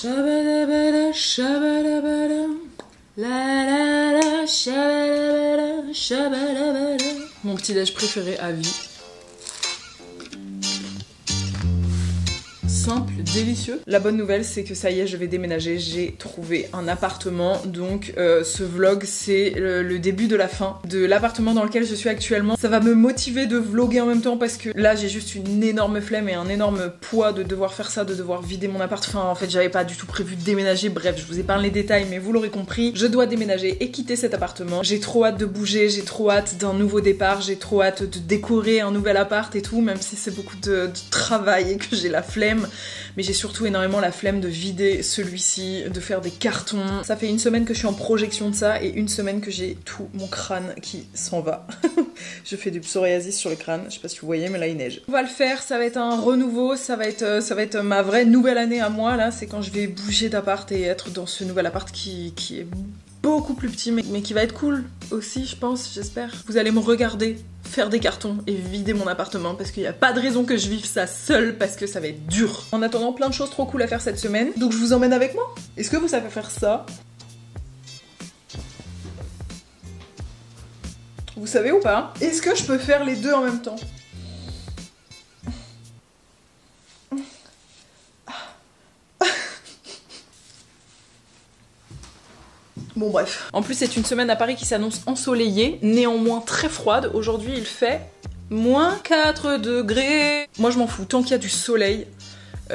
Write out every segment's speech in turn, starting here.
Shabadabada, shabadabada. La la la, shabadabada, shabadabada. Mon petit déj préféré à vie. Simple, délicieux. La bonne nouvelle, c'est que ça y est, je vais déménager. J'ai trouvé un appartement. Donc ce vlog, c'est le début de la fin de l'appartement dans lequel je suis actuellement. Ça va me motiver de vlogger en même temps parce que là, j'ai juste une énorme flemme et un énorme poids de devoir faire ça, de devoir vider mon appart. Enfin, en fait, j'avais pas du tout prévu de déménager. Bref, je vous épargne les détails, mais vous l'aurez compris. Je dois déménager et quitter cet appartement. J'ai trop hâte de bouger, j'ai trop hâte d'un nouveau départ, j'ai trop hâte de décorer un nouvel appart et tout, même si c'est beaucoup de travail et que j'ai la flemme. Mais j'ai surtout énormément la flemme de vider celui-ci, de faire des cartons. Ça fait une semaine que je suis en projection de ça et une semaine que j'ai tout mon crâne qui s'en va. Je fais du psoriasis sur le crâne, je sais pas si vous voyez, mais là il neige. On va le faire, ça va être un renouveau, ça va être ma vraie nouvelle année à moi là, c'est quand je vais bouger d'appart et être dans ce nouvel appart qui est beaucoup plus petit mais qui va être cool aussi, je pense, j'espère. Vous allez me regarder faire des cartons et vider mon appartement parce qu'il n'y a pas de raison que je vive ça seule parce que ça va être dur. En attendant, plein de choses trop cool à faire cette semaine, donc je vous emmène avec moi. Est-ce que vous savez faire ça? Vous savez ou pas? Est-ce que je peux faire les deux en même temps? Bon bref. En plus c'est une semaine à Paris qui s'annonce ensoleillée, néanmoins très froide. Aujourd'hui il fait moins 4 degrés. Moi je m'en fous, tant qu'il y a du soleil,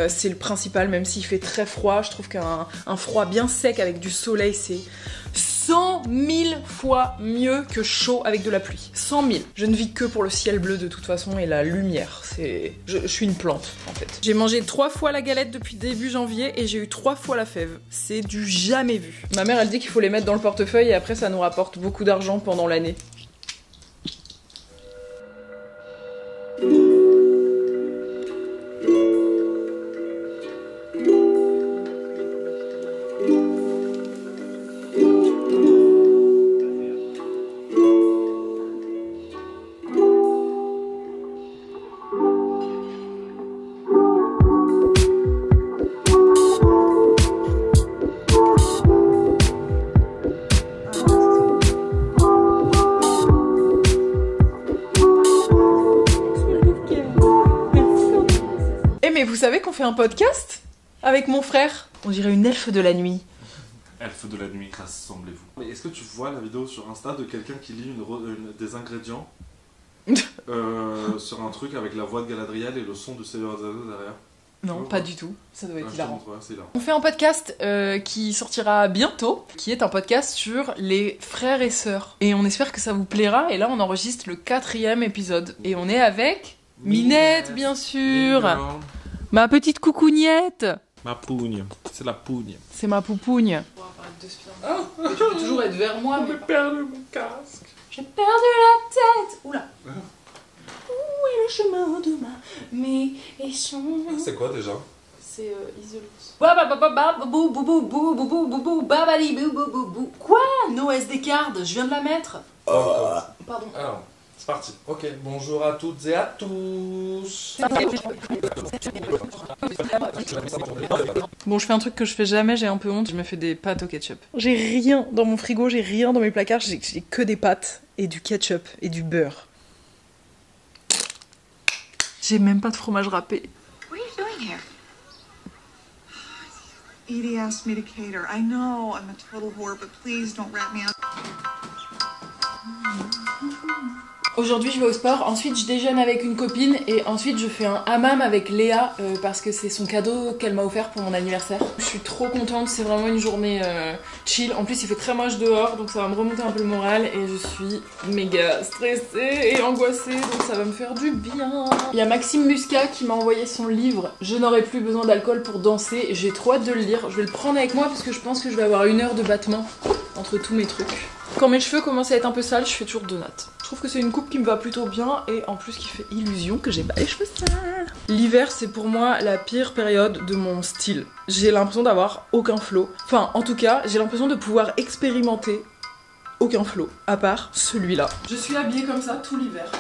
c'est le principal, même s'il fait très froid. Je trouve qu'un froid bien sec avec du soleil c'est 100 000 fois mieux que chaud avec de la pluie. 100 000. Je ne vis que pour le ciel bleu de toute façon et la lumière. Je suis une plante en fait. J'ai mangé 3 fois la galette depuis début janvier et j'ai eu 3 fois la fève. C'est du jamais vu. Ma mère elle dit qu'il faut les mettre dans le portefeuille et après ça nous rapporte beaucoup d'argent pendant l'année. Mais vous savez qu'on fait un podcast avec mon frère? On dirait une elfe de la nuit. Elfe de la nuit, rassemblez-vous. Mais est-ce que tu vois la vidéo sur Insta de quelqu'un qui lit des ingrédients sur un truc avec la voix de Galadriel et le son de Seigneur des Anneaux derrière? Non, pas du tout. Ça doit être hilarant. C'est là. On fait un podcast qui sortira bientôt, qui est un podcast sur les frères et sœurs. Et on espère que ça vous plaira. Et là, on enregistre le 4e épisode. Et on est avec Minette, bien sûr. Mignon. Ma petite coucougnette. Ma pougne, c'est la pougne. C'est ma poupougne. Mais tu peux toujours être vers moi. J'ai perdu mon casque. J'ai perdu la tête. Oula. Où est le chemin de ma maison? C'est quoi déjà? C'est Isolus. Quoi? No SD card, je viens de la mettre. Pardon. Alors, c'est parti. Ok, bonjour à toutes et à tous. Bon, je fais un truc que je fais jamais, j'ai un peu honte, je me fais des pâtes au ketchup. J'ai rien dans mon frigo, j'ai rien dans mes placards, j'ai que des pâtes et du ketchup et du beurre. J'ai même pas de fromage râpé. What are you doing here? Edie asked me to cater. I know I'm a total whore, but please don't rat me out. Aujourd'hui je vais au sport, ensuite je déjeune avec une copine et ensuite je fais un hammam avec Léa parce que c'est son cadeau qu'elle m'a offert pour mon anniversaire. Je suis trop contente, c'est vraiment une journée chill. En plus il fait très moche dehors donc ça va me remonter un peu le moral et je suis méga stressée et angoissée donc ça va me faire du bien. Il y a Maxime Muscat qui m'a envoyé son livre Je n'aurai plus besoin d'alcool pour danser. J'ai trop hâte de le lire, je vais le prendre avec moi parce que je pense que je vais avoir 1 heure de battement entre tous mes trucs. Quand mes cheveux commencent à être un peu sales, je fais toujours Donat. Je trouve que c'est une coupe qui me va plutôt bien et en plus qui fait illusion que j'ai pas les cheveux sales. L'hiver c'est pour moi la pire période de mon style. J'ai l'impression d'avoir aucun flow. Enfin en tout cas j'ai l'impression de pouvoir expérimenter aucun flow à part celui-là. Je suis habillée comme ça tout l'hiver.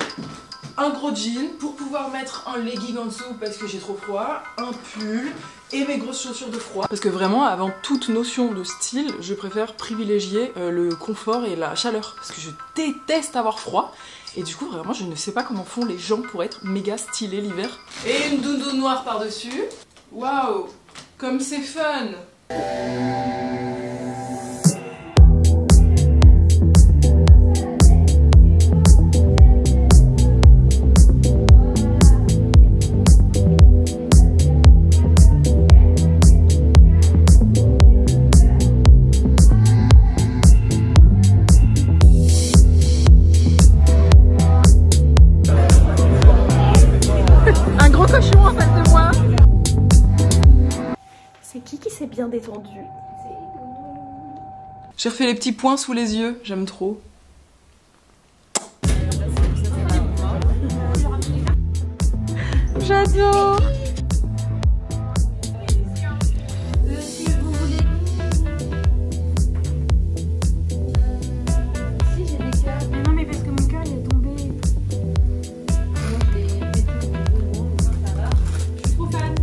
Un gros jean pour pouvoir mettre un legging en dessous parce que j'ai trop froid, un pull et mes grosses chaussures de froid. Parce que vraiment, avant toute notion de style, je préfère privilégier le confort et la chaleur. Parce que je déteste avoir froid. Et du coup, vraiment, je ne sais pas comment font les gens pour être méga stylés l'hiver. Et une doudoune noire par-dessus. Waouh, comme c'est fun! Qui s'est bien détendu. J'ai refait les petits points sous les yeux, j'aime trop. J'adore. Non mais parce que mon cœur il est tombé. Je suis trop fan.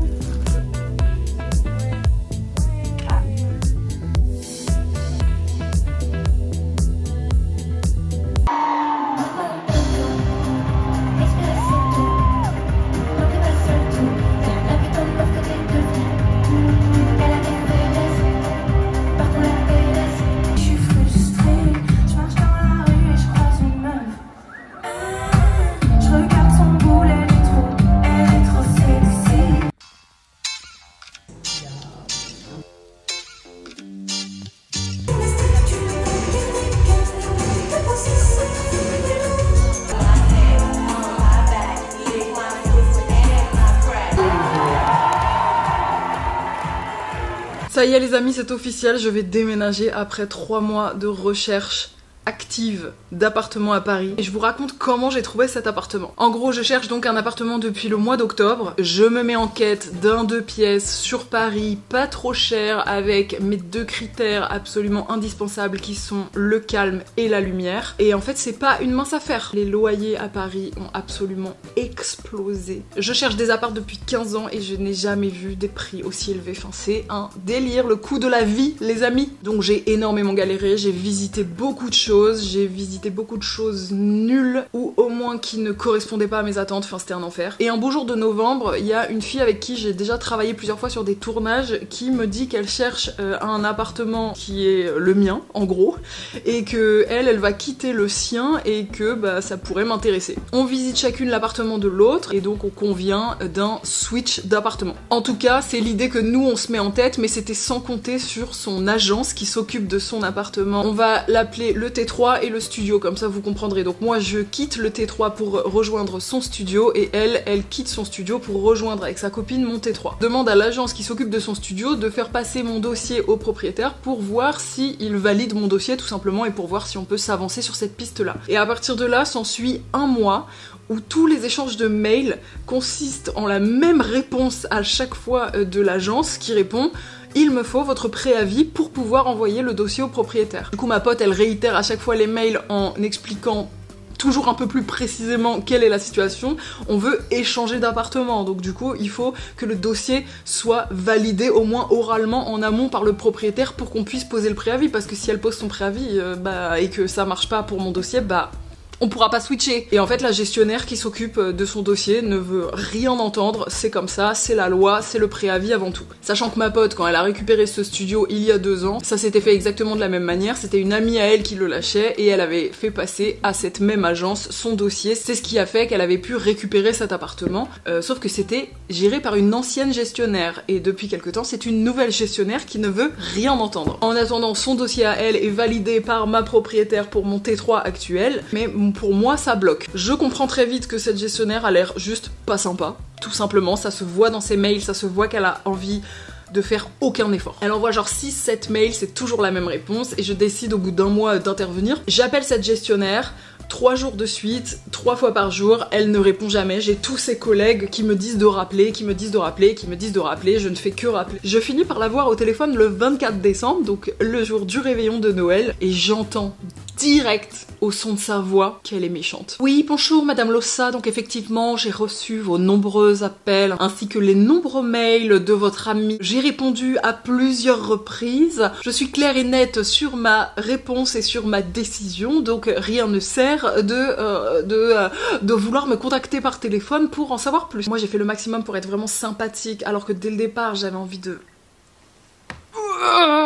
Ça y est les amis, c'est officiel, je vais déménager après 3 mois de recherche active d'appartement à Paris et je vous raconte comment j'ai trouvé cet appartement. En gros, je cherche donc un appartement depuis le mois d'octobre. Je me mets en quête d'un 2 pièces sur Paris, pas trop cher, avec mes 2 critères absolument indispensables qui sont le calme et la lumière. Et en fait, c'est pas une mince affaire. Les loyers à Paris ont absolument explosé. Je cherche des apparts depuis 15 ans et je n'ai jamais vu des prix aussi élevés. Enfin, c'est un délire, le coût de la vie, les amis. Donc j'ai énormément galéré, j'ai visité beaucoup de choses. J'ai visité beaucoup de choses nulles ou au moins qui ne correspondaient pas à mes attentes, enfin c'était un enfer. Et un beau jour de novembre, il y a une fille avec qui j'ai déjà travaillé plusieurs fois sur des tournages qui me dit qu'elle cherche un appartement qui est le mien, en gros, et que elle va quitter le sien et que bah, ça pourrait m'intéresser. On visite chacune l'appartement de l'autre et donc on convient d'un switch d'appartement. En tout cas, c'est l'idée que nous on se met en tête, mais c'était sans compter sur son agence qui s'occupe de son appartement. On va l'appeler le T3 et le studio, comme ça vous comprendrez. Donc moi je quitte le T3 pour rejoindre son studio et elle quitte son studio pour rejoindre avec sa copine mon T3. Demande à l'agence qui s'occupe de son studio de faire passer mon dossier au propriétaire pour voir s'il valide mon dossier tout simplement et pour voir si on peut s'avancer sur cette piste là. Et à partir de là s'ensuit un mois où tous les échanges de mails consistent en la même réponse à chaque fois de l'agence qui répond: il me faut votre préavis pour pouvoir envoyer le dossier au propriétaire. Du coup ma pote elle réitère à chaque fois les mails en expliquant toujours un peu plus précisément quelle est la situation. On veut échanger d'appartement, donc du coup il faut que le dossier soit validé au moins oralement en amont par le propriétaire pour qu'on puisse poser le préavis, parce que si elle pose son préavis et que ça marche pas pour mon dossier, on pourra pas switcher. Et en fait la gestionnaire qui s'occupe de son dossier ne veut rien entendre, c'est comme ça, c'est la loi, c'est le préavis avant tout. Sachant que ma pote, quand elle a récupéré ce studio il y a 2 ans, ça s'était fait exactement de la même manière, c'était une amie à elle qui le lâchait et elle avait fait passer à cette même agence son dossier. C'est ce qui a fait qu'elle avait pu récupérer cet appartement, sauf que c'était géré par une ancienne gestionnaire et depuis quelque temps c'est une nouvelle gestionnaire qui ne veut rien entendre. En attendant, son dossier à elle est validé par ma propriétaire pour mon T3 actuel, mais pour moi ça bloque. Je comprends très vite que cette gestionnaire a l'air juste pas sympa, tout simplement, ça se voit dans ses mails, ça se voit qu'elle a envie de faire aucun effort. Elle envoie genre 6-7 mails, c'est toujours la même réponse et je décide au bout d'un mois d'intervenir. J'appelle cette gestionnaire 3 jours de suite, 3 fois par jour, elle ne répond jamais. J'ai tous ses collègues qui me disent de rappeler, qui me disent de rappeler, qui me disent de rappeler, je ne fais que rappeler. Je finis par la voir au téléphone le 24 décembre, donc le jour du réveillon de Noël, et j'entends direct au son de sa voix qu'elle est méchante. Oui, bonjour Madame Lossa, donc effectivement j'ai reçu vos nombreux appels ainsi que les nombreux mails de votre amie. J'ai répondu à plusieurs reprises. Je suis claire et nette sur ma réponse et sur ma décision, donc rien ne sert de vouloir me contacter par téléphone pour en savoir plus. Moi j'ai fait le maximum pour être vraiment sympathique alors que dès le départ j'avais envie de...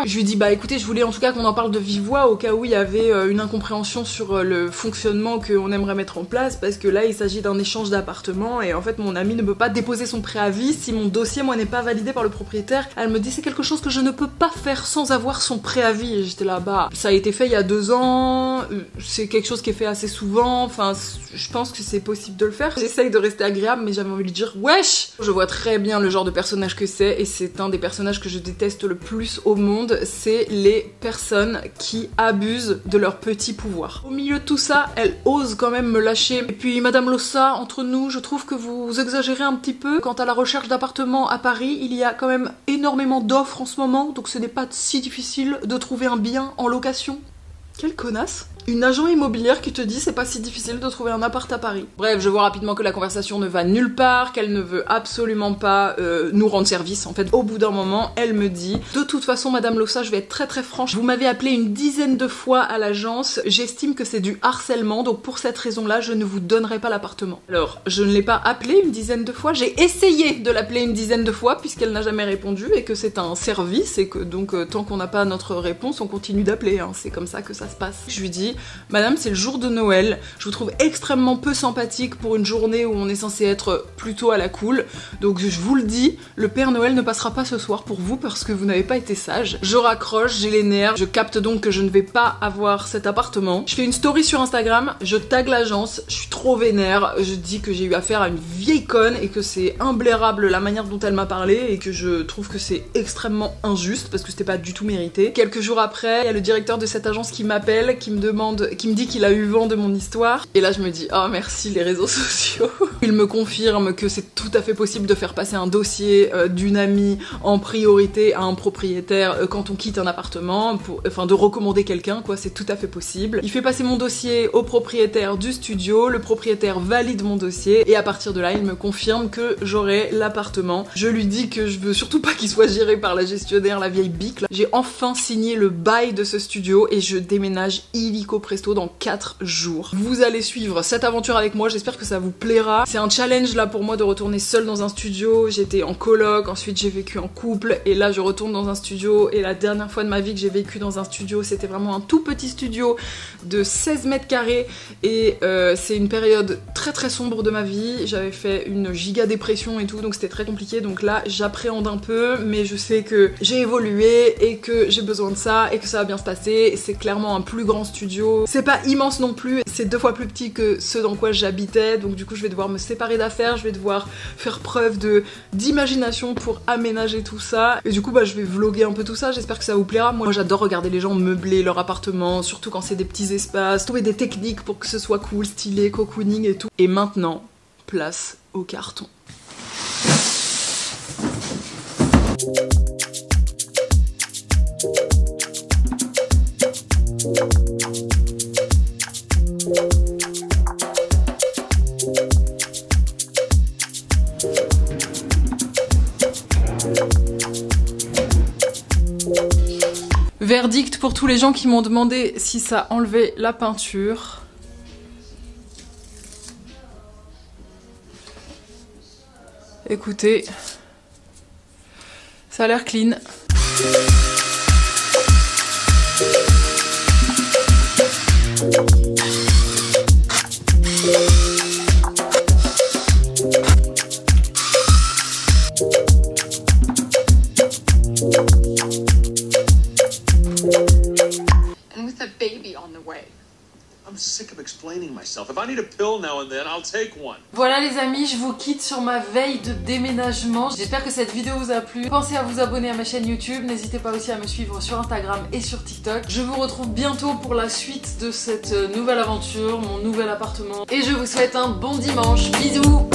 Je lui dis bah écoutez, je voulais en tout cas qu'on en parle de vive voix au cas où il y avait une incompréhension sur le fonctionnement qu'on aimerait mettre en place, parce que là il s'agit d'un échange d'appartement et en fait mon amie ne peut pas déposer son préavis si mon dossier moi n'est pas validé par le propriétaire. Elle me dit c'est quelque chose que je ne peux pas faire sans avoir son préavis, et j'étais là bah ça a été fait il y a 2 ans, c'est quelque chose qui est fait assez souvent, enfin je pense que c'est possible de le faire. J'essaye de rester agréable mais j'avais envie de dire wesh. Je vois très bien le genre de personnage que c'est et c'est un des personnages que je déteste le plus au monde, c'est les personnes qui abusent de leur petit pouvoir. Au milieu de tout ça, elle ose quand même me lâcher. Et puis Madame Lossa, entre nous, je trouve que vous exagérez un petit peu. Quant à la recherche d'appartements à Paris, il y a quand même énormément d'offres en ce moment, donc ce n'est pas si difficile de trouver un bien en location. Quelle connasse! Une agent immobilière qui te dit c'est pas si difficile de trouver un appart à Paris. Bref, je vois rapidement que la conversation ne va nulle part, qu'elle ne veut absolument pas nous rendre service. En fait, au bout d'un moment, elle me dit de toute façon, Madame Lossa, je vais être très franche, vous m'avez appelé une dizaine de fois à l'agence, j'estime que c'est du harcèlement, donc pour cette raison-là, je ne vous donnerai pas l'appartement. Alors, je ne l'ai pas appelé une dizaine de fois, j'ai essayé de l'appeler une dizaine de fois puisqu'elle n'a jamais répondu et que c'est un service et que donc tant qu'on n'a pas notre réponse, on continue d'appeler, hein. C'est comme ça que ça se passe. Je lui dis Madame, c'est le jour de Noël, je vous trouve extrêmement peu sympathique pour une journée où on est censé être plutôt à la cool, donc je vous le dis, le Père Noël ne passera pas ce soir pour vous parce que vous n'avez pas été sage. Je raccroche, j'ai les nerfs, je capte donc que je ne vais pas avoir cet appartement. Je fais une story sur Instagram, je tag l'agence, je suis trop vénère, je dis que j'ai eu affaire à une vieille conne et que c'est imblairable la manière dont elle m'a parlé et que je trouve que c'est extrêmement injuste parce que c'était pas du tout mérité. Quelques jours après, il y a le directeur de cette agence qui m'appelle, qui me dit qu'il a eu vent de mon histoire. Et là je me dis, oh merci les réseaux sociaux. Il me confirme que c'est tout à fait possible de faire passer un dossier d'une amie en priorité à un propriétaire quand on quitte un appartement, enfin de recommander quelqu'un quoi, c'est tout à fait possible. Il fait passer mon dossier au propriétaire du studio, le propriétaire valide mon dossier et à partir de là il me confirme que j'aurai l'appartement. Je lui dis que je veux surtout pas qu'il soit géré par la gestionnaire, la vieille bique là. J'ai enfin signé le bail de ce studio et je déménage illico presto dans 4 jours. Vous allez suivre cette aventure avec moi, j'espère que ça vous plaira. C'est un challenge là pour moi de retourner seule dans un studio. J'étais en coloc, ensuite j'ai vécu en couple et là je retourne dans un studio et la dernière fois de ma vie que j'ai vécu dans un studio c'était vraiment un tout petit studio de 16 mètres carrés et c'est une période très sombre de ma vie. J'avais fait une giga dépression et tout donc c'était très compliqué, donc là j'appréhende un peu mais je sais que j'ai évolué et que j'ai besoin de ça et que ça va bien se passer. C'est clairement un plus grand studio, c'est pas immense non plus, c'est 2 fois plus petit que ce dans quoi j'habitais, donc du coup je vais devoir me séparer d'affaires, je vais devoir faire preuve d'imagination pour aménager tout ça, et du coup bah je vais vlogger un peu tout ça, j'espère que ça vous plaira. Moi j'adore regarder les gens meubler leur appartement, surtout quand c'est des petits espaces, trouver des techniques pour que ce soit cool, stylé, cocooning et tout. Et maintenant, place au carton. Verdict pour tous les gens qui m'ont demandé si ça enlevait la peinture. Écoutez, ça a l'air clean. And with a baby on the way. I'm sick of explaining myself. If I need a pill now and then, I'll take one. Voilà les amis, je vous quitte sur ma veille de déménagement. J'espère que cette vidéo vous a plu. Pensez à vous abonner à ma chaîne YouTube. N'hésitez pas aussi à me suivre sur Instagram et sur TikTok. Je vous retrouve bientôt pour la suite de cette nouvelle aventure, mon nouvel appartement. Et je vous souhaite un bon dimanche. Bisous!